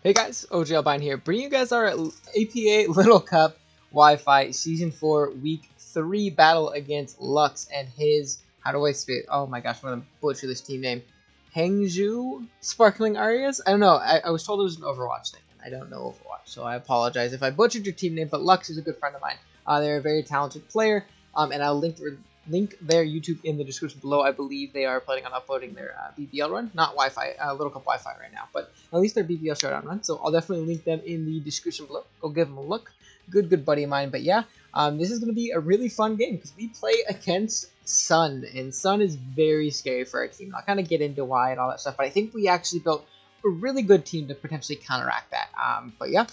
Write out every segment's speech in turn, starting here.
Hey guys, Ogalbina here, bringing you guys our APA Little Cup Wi-Fi Season 4 Week 3 battle against Lux and his, how do I say it? Oh my gosh, I'm going to butcher this team name. Hangzhou Sparkling Arias? I don't know, I was told it was an Overwatch thing, and I don't know Overwatch, so I apologize if I butchered your team name, but Lux is a good friend of mine. They're a very talented player, and I'll link their YouTube in the description below. I believe they are planning on uploading their BBL run, not Wi-Fi, Little Cup Wi-Fi right now, but at least their BBL showdown run. So I'll definitely link them in the description below. Go give them a look. Good buddy of mine. But yeah, this is going to be a really fun game because we play against Sun, and Sun is very scary for our team. I'll kind of get into why and all that stuff, but I think we actually built a really good team to potentially counteract that. But yeah.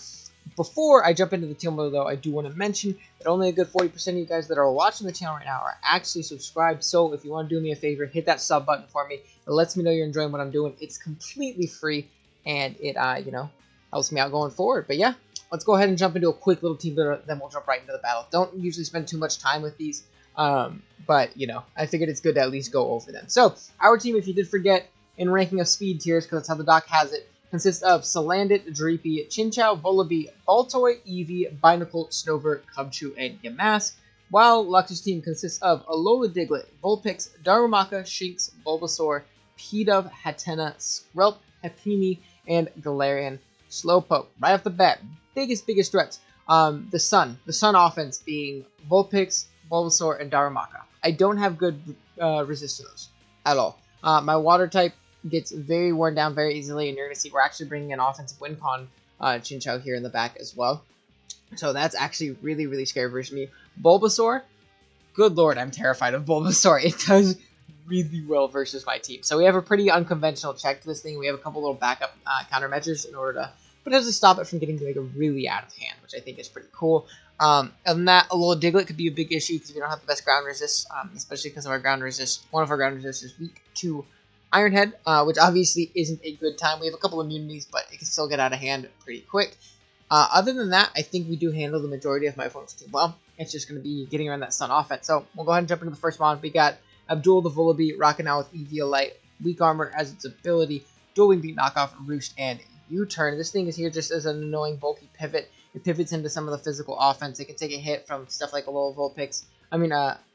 Before I jump into the team though, I do want to mention that only a good 40% of you guys that are watching the channel right now are actually subscribed. So if you want to do me a favor, hit that sub button for me. It lets me know you're enjoying what I'm doing. It's completely free, and it helps me out going forward. But yeah, let's go ahead and jump into a quick little team builder, then we'll jump right into the battle. Don't usually spend too much time with these, but I figured it's good to at least go over them. So our team, if you did forget, in ranking of speed tiers, because that's how the doc has it, consists of Salandit, Dreepy, Chinchou, Vullaby, Baltoy, Eevee, Binacle, Snover, Cubchoo, and Yamask, while Lux's team consists of Alola Diglett, Vulpix, Darumaka, Shinx, Bulbasaur, Pidove, Hatena, Skrelp, Happiny, and Galarian Slowpoke. Right off the bat, biggest threats. The Sun offense being Vulpix, Bulbasaur, and Darumaka. I don't have good resist to those at all. My water type gets very worn down very easily, and you're going to see we're actually bringing an offensive win con Chinchou here in the back as well. So that's actually really scary versus me. Bulbasaur, good lord, I'm terrified of Bulbasaur. It does really well versus my team. So we have a pretty unconventional check to this thing. We have a couple little backup countermeasures in order to potentially stop it from getting like a really out of hand, which I think is pretty cool. Other than that, a little Diglett could be a big issue because we don't have the best ground resist, especially because of our ground resist. One of our ground resists is weak to Iron Head, which obviously isn't a good time. We have a couple immunities, but it can still get out of hand pretty quick. Other than that, I think we do handle the majority of my opponent's team well. It's just going to be getting around that Sun offense. So we'll go ahead and jump into the first mod. We got Abdul the Vullaby rocking out with Eevee Light, Weak Armor as its ability, Dual Wing Beat Knockoff, Roost, and U-Turn. This thing is here just as an annoying bulky pivot. It pivots into some of the physical offense. It can take a hit from stuff like Alola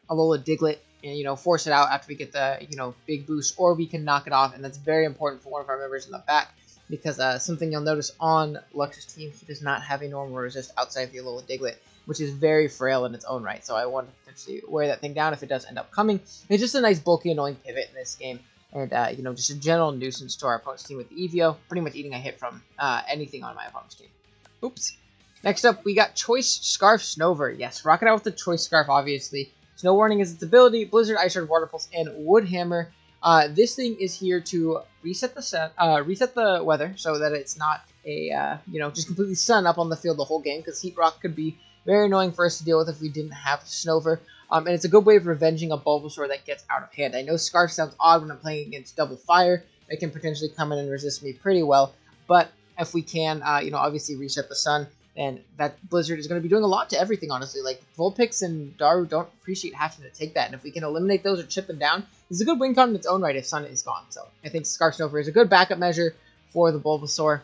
Diglett, and force it out after we get the big boost, or we can knock it off, and that's very important for one of our members in the back, because something you'll notice on Lux's team, he does not have a normal resist outside of the Alola Diglett, which is very frail in its own right. So I want to potentially wear that thing down if it does end up coming. It's just a nice bulky annoying pivot in this game, and just a general nuisance to our opponent's team with the Eevee, pretty much eating a hit from anything on my opponent's team. Oops. Next up, we got Choice Scarf Snover. Yes, rocking out with the Choice Scarf, obviously. Snow Warning is its ability, Blizzard, Ice Shard, Water Pulse, and Wood Hammer. This thing is here to reset the weather so that it's not a just completely sun up on the field the whole game, because Heat Rock could be very annoying for us to deal with if we didn't have Snover. And it's a good way of revenging a Bulbasaur that gets out of hand. I know Scarf sounds odd when I'm playing against Double Fire. It can potentially come in and resist me pretty well, but if we can, obviously reset the sun, and that Blizzard is going to be doing a lot to everything, honestly. Like, Vulpix and Daru don't appreciate having to take that, and if we can eliminate those or chip them down, this is a good win con in its own right if Sun is gone. So I think Scarf Snover is a good backup measure for the Bulbasaur.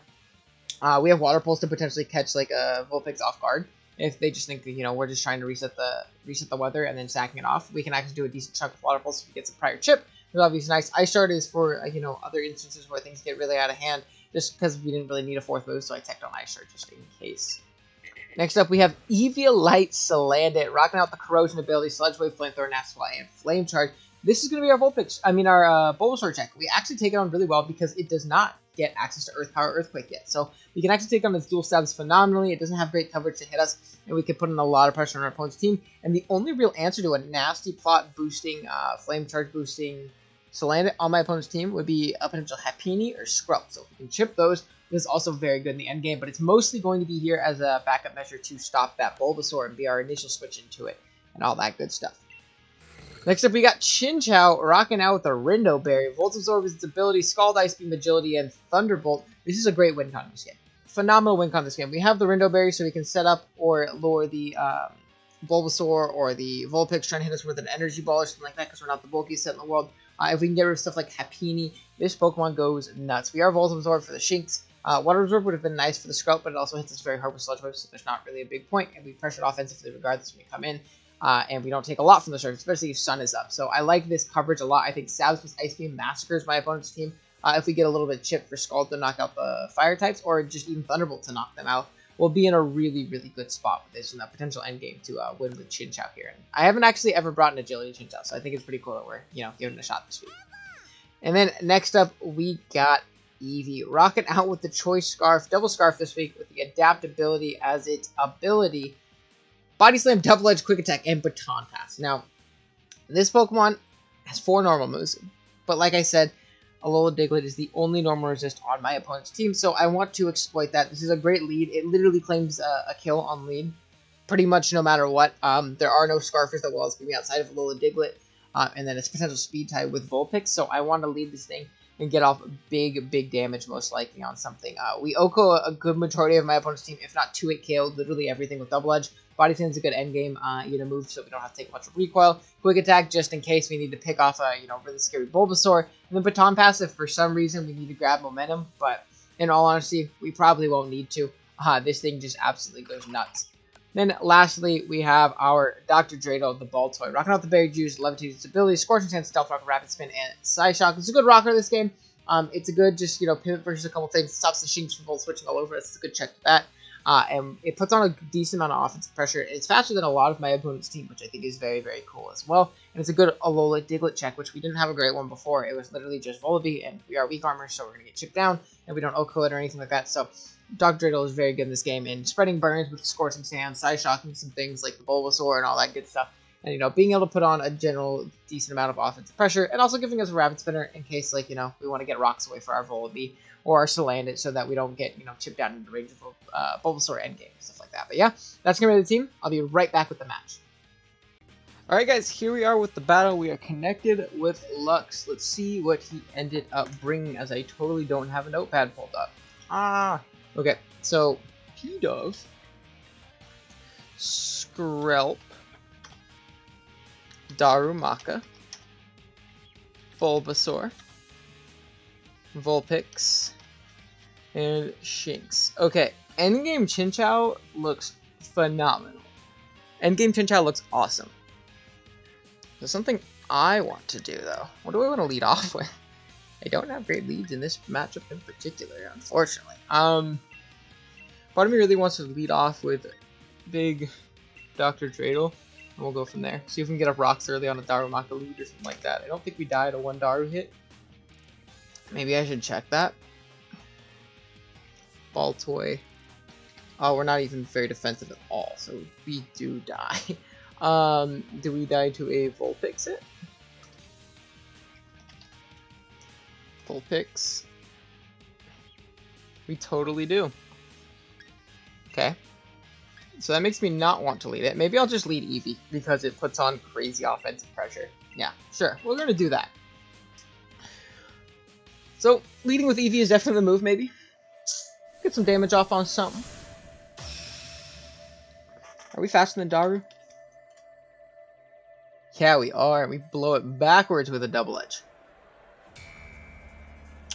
We have Water Pulse to potentially catch like a Vulpix off guard if they just think we're just trying to reset the weather and then sacking it off. We can actually do a decent chunk of Water Pulse if we get some prior chip. It's obviously nice. Ice Shard is for other instances where things get really out of hand, just because we didn't really need a fourth move, so I teched on Ice Shard just in case. Next up, we have Eevee Light Salandit, rocking out the Corrosion ability, Sludge Wave, Flamethrower, Napsfly, and Flame Charge. This is going to be our our Bulbasaur check. We actually take it on really well because it does not get access to Earth Power Earthquake yet. So we can actually take on its dual stabs phenomenally. It doesn't have great coverage to hit us, and we can put in a lot of pressure on our opponent's team. And the only real answer to a nasty plot boosting, Flame Charge boosting Salandit on my opponent's team would be a potential Happiny or Skrelp. So if we can chip those, this is also very good in the end game, but it's mostly going to be here as a backup measure to stop that Bulbasaur and be our initial switch into it and all that good stuff. Next up, we got Chinchou rocking out with a Rindo Berry. Volt Absorb is its ability, Scald, Ice Beam, Agility, and Thunderbolt. This is a great win con this game. Phenomenal win con this game. We have the Rindo Berry so we can set up or lure the Bulbasaur or the Vulpix, trying to hit us with an Energy Ball or something like that, because we're not the bulkiest set in the world. If we can get rid of stuff like Happiny, this Pokemon goes nuts. We are Volt Absorb for the Shinx. Water Absorb would have been nice for the Skrelt, but it also hits us very hard with Sludge Wave, so there's not really a big point, and we pressured offensively regardless when we come in. And we don't take a lot from the surface, especially if Sun is up. So I like this coverage a lot. I think Sabs plus Ice Beam massacres my opponent's team. If we get a little bit chipped for Scald to knock out the fire types, or just even Thunderbolt to knock them out, we'll be in a really, really good spot with this in the potential endgame to win with Chinchou here. And I haven't actually ever brought an Agility Chinchou, so I think it's pretty cool that we're, giving it a shot this week. And then next up, we got Eevee, rocking out with the Choice Scarf, Double Scarf this week with the Adaptability as its ability. Body Slam, Double Edge, Quick Attack, and Baton Pass. Now, this Pokemon has 4 normal moves, but like I said, Alola Diglett is the only normal resist on my opponent's team, so I want to exploit that. This is a great lead. It literally claims a kill on lead, pretty much no matter what. There are no Scarfers that will outspeed me outside of Alola Diglett, and then it's potential speed tie with Vulpix, so I want to lead this thing and get off big damage, most likely, on something. We Oko a good majority of my opponent's team, if not 2-8 KO, literally everything with Double Edge. Body Slam is a good endgame move, so we don't have to take much recoil. Quick Attack, just in case we need to pick off a really scary Bulbasaur. And then Baton Pass if for some reason we need to grab momentum, but in all honesty, we probably won't need to. This thing just absolutely goes nuts. Then lastly, we have our Dr. Dreidel, the Ball Toy. Rocking out the Berry Juice, Levitate its ability, Scorching Sands, Stealth Rock, Rapid Spin, and Psyshock. It's a good rocker this game. It's a good pivot versus a couple things. Stops the Shinx from Volt Switching all over us. It's a good check to that. And it puts on a decent amount of offensive pressure. It's faster than a lot of my opponent's team, which I think is very, very cool as well. And it's a good Alola Diglett check, which we didn't have a great one before. It was literally just Volibee, and we are weak armor, so we're going to get chipped down, and we don't Oko it or anything like that. So Dr. Dreidel is very good in this game, and spreading burns with Scorching Sand, Psyshocking some things like the Bulbasaur and all that good stuff. And, being able to put on a general decent amount of offensive pressure, and also giving us a Rapid Spinner in case, we want to get rocks away for our Volibee or our Salandit so that we don't get, chipped down into the range of Bulbasaur endgame, stuff like that. But yeah, that's going to be the team. I'll be right back with the match. Alright guys, here we are with the battle. We are connected with Lux. Let's see what he ended up bringing, as I totally don't have a notepad pulled up. Okay, so P-Dove, Skrelp, Darumaka, Bulbasaur, Vulpix, and Shinx. Okay, endgame Chinchou looks phenomenal. Endgame Chinchou looks awesome. There's something I want to do, though. What do I want to lead off with? I don't have great leads in this matchup in particular, unfortunately. Part of me really wants to lead off with big Dr. Dreidel, and we'll go from there. See if we can get up rocks early on a Darumaka lead or something like that. I don't think we died a 1 Daru hit. Maybe I should check that. Ball Toy. Oh, we're not even very defensive at all, so we do die. Do we die to a Vulpix hit? Vulpix. We totally do. Okay. So that makes me not want to lead it. Maybe I'll just lead Eevee, because it puts on crazy offensive pressure. Yeah, sure. We're going to do that. So, leading with Eevee is definitely the move, maybe. Get some damage off on something. Are we faster than Daru? Yeah, we are. We blow it backwards with a Double Edge.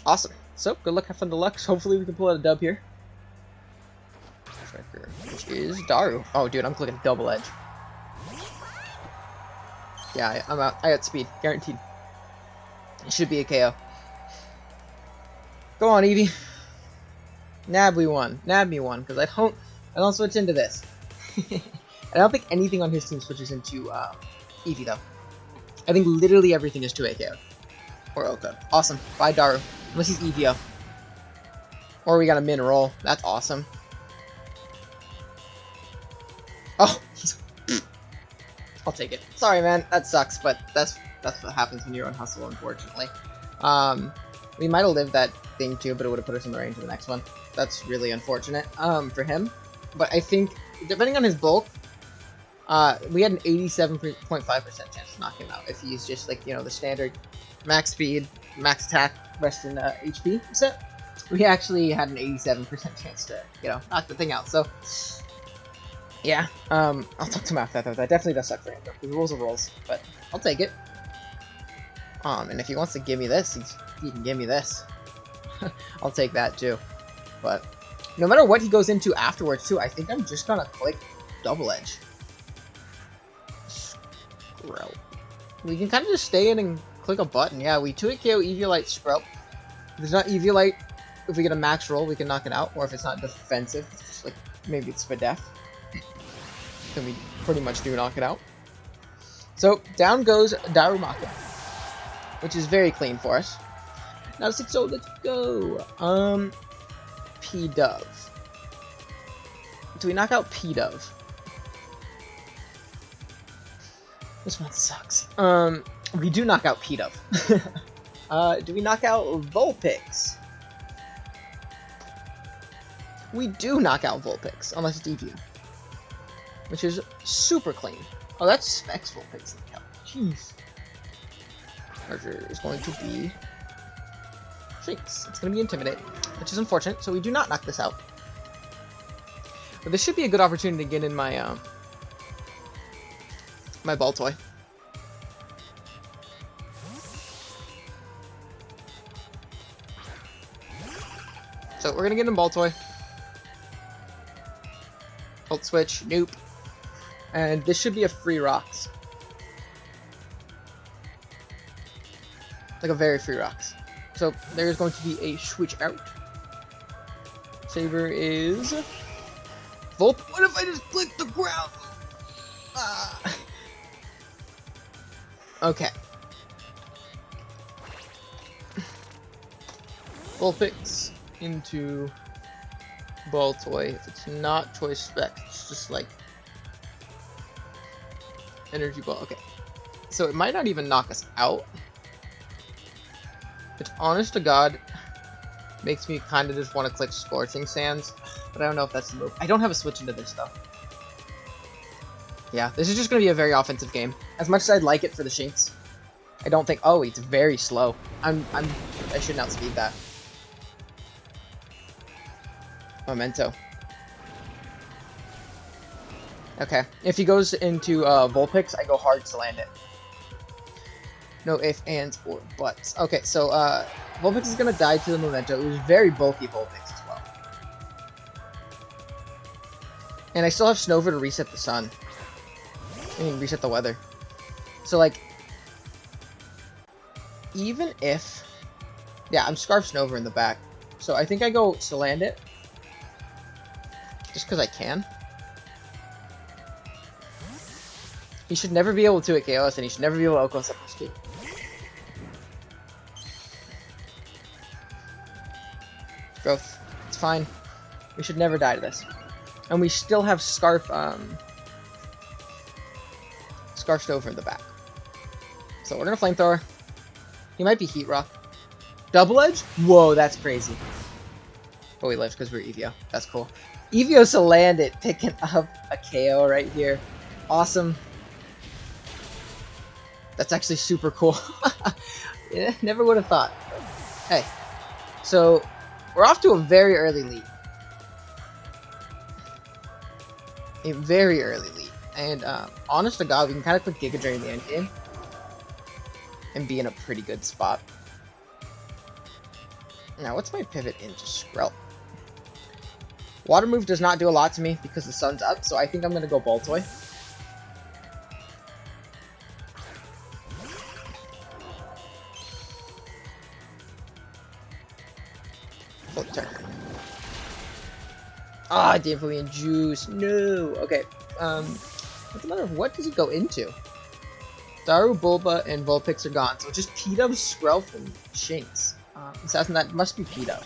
Awesome. So, good luck, have fun, deluxe. Hopefully we can pull out a dub here. Tracker, which is Daru. Oh, dude, I'm clicking Double Edge. Yeah, I'm out. I got speed. Guaranteed. It should be a KO. Go on, Eevee. Nab me one, because I don't switch into this. I don't think anything on his team switches into Eevee, though. I think literally everything is 2 KO. Or Oka. Awesome. Bye, Daru. Unless he's Eevee. Or we got a min roll. That's awesome. Oh, I'll take it. Sorry, man. That sucks, but that's what happens when you're on hustle, unfortunately. We might have lived that thing too, but it would have put us in the range of the next one. That's really unfortunate for him. But I think, depending on his bulk, we had an 87.5% chance to knock him out if he's just like, the standard max speed, max attack, rest in HP set. We actually had an 87% chance to, knock the thing out. So, yeah, I'll talk to him after that, though. That definitely does suck for him, though. The rules are rules, but I'll take it. And if he wants to give me this, he can give me this. I'll take that, too. But no matter what he goes into afterwards, too, I think I'm just gonna click Double Edge. Skrelp. We can kind of just stay in and click a button. Yeah, we 2-hit KO Eviolite Skrelp. If it's not Eviolite, if we get a max roll, we can knock it out. Or if it's not defensive, it's just like maybe it's Spadef, then we pretty much do knock it out. So down goes Darumaka, which is very clean for us. Now 6-0, let's go. P-Dove. Do we knock out P-Dove? This one sucks. We do knock out P-Dove. Do we knock out Vulpix? We do knock out Vulpix, unless it's Eevee, which is super clean. Oh, that's Specs Vulpix. Jeez. Merger is going to be Shinx. It's going to be Intimidate, which is unfortunate, so we do not knock this out. But this should be a good opportunity to get in my my ball toy. So we're gonna get in ball toy. Ult switch, nope. And this should be a free rocks. Like a very free rocks. So there's going to be a switch out. Saber is Volp. What if I just click the ground? Ah. Okay. Vulpix into ball toy. If it's not toy spec, it's just like energy ball. Okay. So it might not even knock us out. Which, honest to God, makes me kind of just want to click Scorching Sands. But I don't know if that's the move. I don't have a switch into this, though. Yeah, this is just going to be a very offensive game. As much as I'd like it for the Shinx, I don't think... Oh, it's very slow. I shouldn't outspeed that. Memento. Okay. If he goes into Vulpix, I go hard to land it. No ifs, ands, or buts. Okay, so Vulpix is going to die to the Memento. It was very bulky Vulpix as well. And I still have Snover to reset the sun. I mean, reset the weather. So, like, even if... Yeah, I'm Scarf Snover in the back. So I think I go to land it. Just because I can. He should never be able to at KO us, and he should never be able to Oko us up this too. Growth. It's fine. We should never die to this. And we still have Scarf, Scarf Stover in the back. So we're gonna Flamethrower. He might be Heat Rock. Double Edge? Whoa, that's crazy. But we lived because we're Eevee. That's cool. Eevee to land it, picking up a KO right here. Awesome. That's actually super cool. Yeah, never would have thought. Hey, so we're off to a very early lead. A very early lead. And honest to God, we can kind of click Giga during the end game and be in a pretty good spot. Now, what's my pivot into Skrelp? Water move does not do a lot to me because the sun's up, so I think I'm going to go Ball Toy. Flip turn. Ah, Damphovian Juice. No. Okay. What's the matter? What does he go into? Daru, Bulba, and Vulpix are gone, so just P-Dub, Skrelp, and Shinx. Assassin, that must be P-Dub.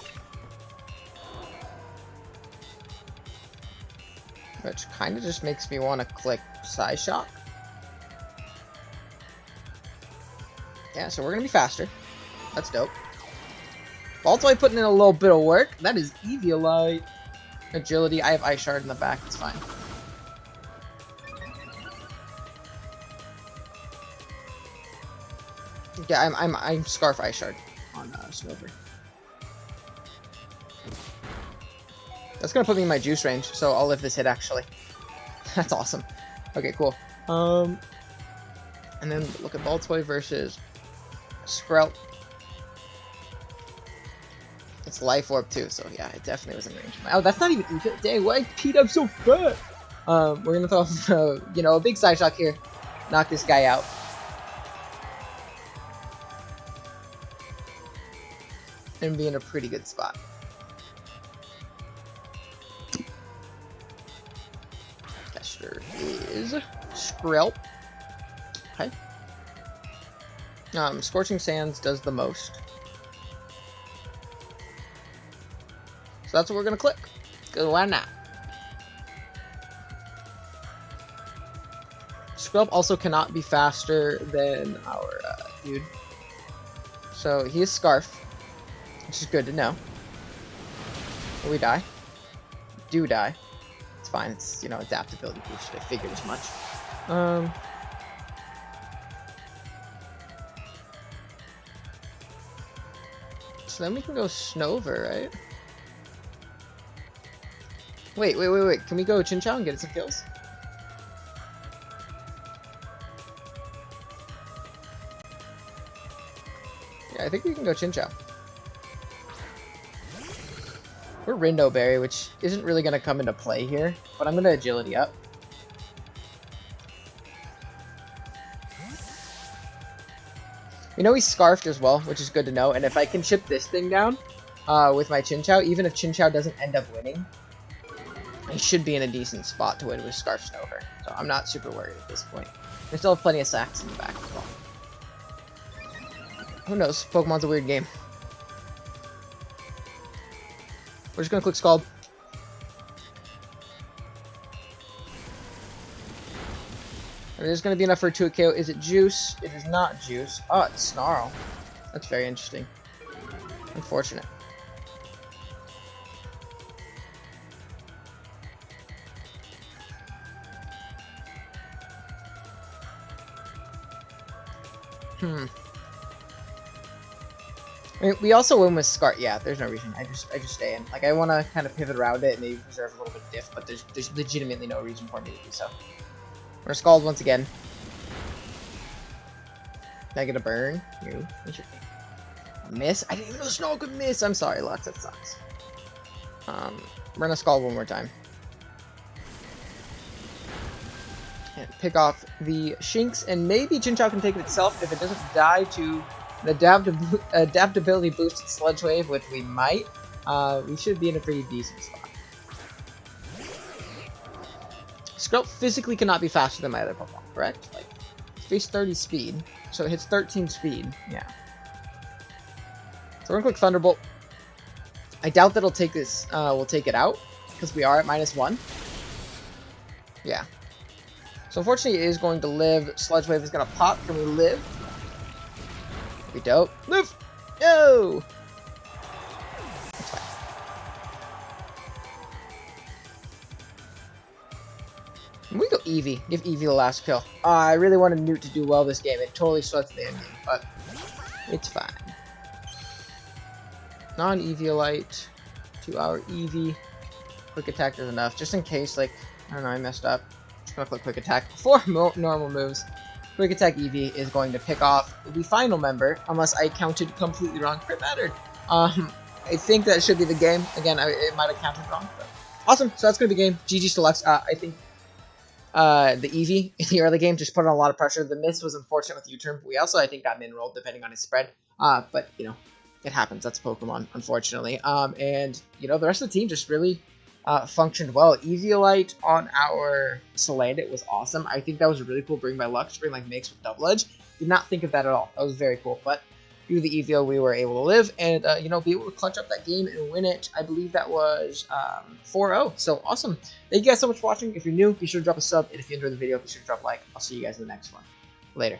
Which kind of just makes me want to click Psyshock. Yeah, so we're going to be faster. That's dope. Baltoy putting in a little bit of work. That is Eviolite. Agility. I have Ice Shard in the back. It's fine. Yeah, I'm Scarf Ice Shard on Snover. That's gonna put me in my juice range, so I'll live this hit actually. That's awesome. Okay, cool. And then look at Baltoy versus Sprout. It's Life Orb too, so yeah, it definitely was in range. Oh, that's not even Eevee. Dang, why Pete up so fast? We're gonna throw you know, a big side shock here. Knock this guy out. And be in a pretty good spot. That sure is Skrill. Okay. Scorching Sands does the most. So that's what we're gonna click. Cause why not? Scrub also cannot be faster than our dude. So he is Scarf, which is good to know. Will we die? Do die. It's fine. It's, you know, adaptability boost. I figured as much. So then we can go Snover, right? Wait. Can we go Chinchou and get some kills? Yeah, I think we can go Chinchou. We're Rindo Berry, which isn't really going to come into play here, but I'm going to Agility up. We know he's Scarfed as well, which is good to know, and if I can chip this thing down with my Chinchou, even if Chinchou doesn't end up winning, I should be in a decent spot to win with Scarf Snover, so I'm not super worried at this point. We still have plenty of sacks in the back as well. Who knows? Pokemon's a weird game. We're just gonna click Scald. It is gonna be enough for a 2-hit KO. Is it Juice? It is not Juice. Oh, it's Snarl. That's very interesting. Unfortunate. I mean, we also win with Scar. Yeah, there's no reason. I just stay in. Like, I want to kind of pivot around it and maybe preserve a little bit of diff, but there's legitimately no reason for me to do so. We're Scald once again. Can I get a burn? No. Miss? I didn't even know Snarl could miss. I'm sorry, Lux. That sucks. We're gonna Scald one more time. And pick off the Shinx, and maybe Chinchou can take it itself if it doesn't die to an adaptability boosted Sludge Wave, which we might. We should be in a pretty decent spot. Skrelp physically cannot be faster than my other Pokemon, correct? Like, it's base 30 speed, so it hits 13 speed. Yeah. So we're gonna click Thunderbolt. I doubt that it'll take this. We'll take it out because we are at -1. Yeah. So unfortunately, it is going to live. Sludge Wave is gonna pop. Can we live? We don't. Live! No! That's fine. Can we go Eevee? Give Eevee the last kill. I really wanted Newt to do well this game. It totally sweats the ending, but it's fine. Non-Eviolite to our Eevee. Quick attack is enough, just in case, like, I don't know, I messed up. Just gonna click quick attack before normal moves. Quick attack Eevee is going to pick off the final member, unless I counted completely wrong. Crit mattered. I think that should be the game. Again, it might have counted wrong. But awesome. So that's going to be game. GG's to Lux. I think the Eevee in the early game just put on a lot of pressure. The miss was unfortunate with U-turn. We also, I think, got min-rolled depending on his spread. But, you know, it happens. That's Pokemon, unfortunately. And, you know, the rest of the team just really functioned well. Eviolite on our Salandit was awesome. I think that was a really cool bring by Lux, bring like mix with Double Edge. Did not think of that at all. That was very cool. But through the Evio, we were able to live and, you know, be able to clutch up that game and win it. I believe that was 4-0. So awesome. Thank you guys so much for watching. If you're new, be sure to drop a sub. And if you enjoyed the video, be sure to drop a like. I'll see you guys in the next one. Later.